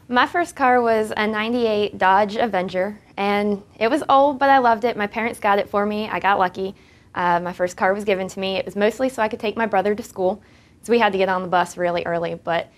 My first car was a '98 Dodge Avenger, and it was old, but I loved it. My parents got it for me. I got lucky. My first car was given to me. It was mostly so I could take my brother to school, so we had to get on the bus really early, but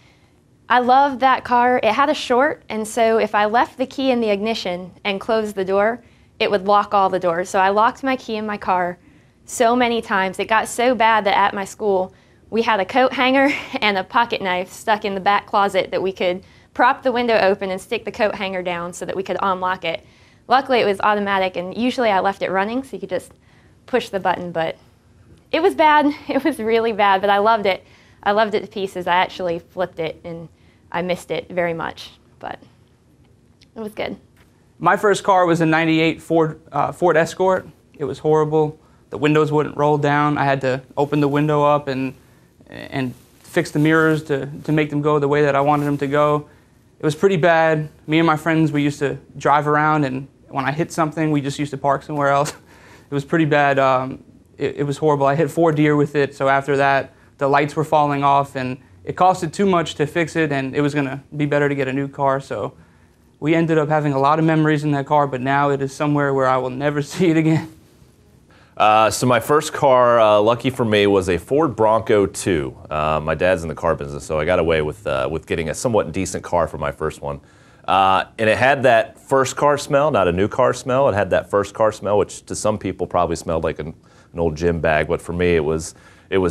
I loved that car. It had a short, and so if I left the key in the ignition and closed the door, it would lock all the doors. So I locked my key in my car so many times. It got so bad that at my school, we had a coat hanger and a pocket knife stuck in the back closet that we could prop the window open and stick the coat hanger down so that we could unlock it. Luckily, it was automatic, and usually I left it running so you could just push the button, but it was bad. It was really bad, but I loved it. I loved it to pieces. I actually flipped it, and I missed it very much, but it was good. My first car was a '98 Ford Escort. It was horrible. The windows wouldn't roll down. I had to open the window up and fix the mirrors to make them go the way that I wanted them to go. It was pretty bad. Me and my friends, we used to drive around, and when I hit something, we just used to park somewhere else. It was pretty bad. It was horrible. I hit 4 deer with it, so after that, the lights were falling off, and it costed too much to fix it, and it was going to be better to get a new car, so we ended up having a lot of memories in that car, but now it is somewhere where I will never see it again. So my first car, lucky for me, was a Ford Bronco 2. My dad's in the car business, so I got away with getting a somewhat decent car for my first one. And it had that first car smell, not a new car smell. It had that first car smell, which to some people probably smelled like an old gym bag, but for me it was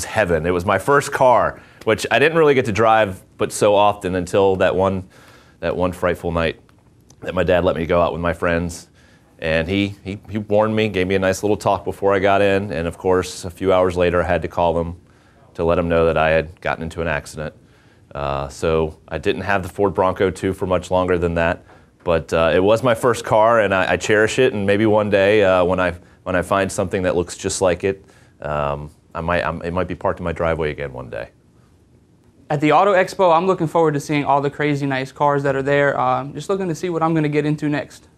heaven. It was my first car, which I didn't really get to drive but so often until that one frightful night that my dad let me go out with my friends. And he warned me, gave me a nice little talk before I got in, and of course, a few hours later, I had to call him to let him know that I had gotten into an accident. So I didn't have the Ford Bronco 2 for much longer than that, but it was my first car, and I cherish it. And maybe one day, when I find something that looks just like it, it might be parked in my driveway again one day. At the Auto Expo, I'm looking forward to seeing all the crazy nice cars that are there. Just looking to see what I'm going to get into next.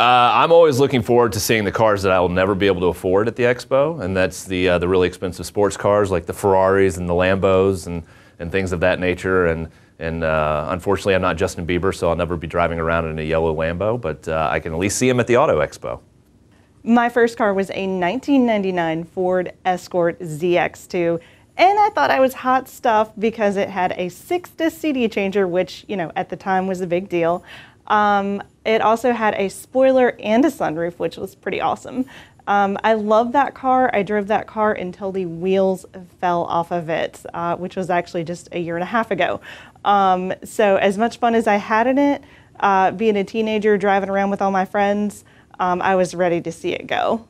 I'm always looking forward to seeing the cars that I will never be able to afford at the Expo, and that's the really expensive sports cars like the Ferraris and the Lambos and things of that nature. And unfortunately, I'm not Justin Bieber, so I'll never be driving around in a yellow Lambo, but I can at least see him at the Auto Expo. My first car was a 1999 Ford Escort ZX2, and I thought I was hot stuff because it had a 6-disc CD changer, which, you know, at the time was a big deal. It also had a spoiler and a sunroof, which was pretty awesome. I love that car. I drove that car until the wheels fell off of it, which was actually just a year and a half ago. So as much fun as I had in it, being a teenager driving around with all my friends, I was ready to see it go.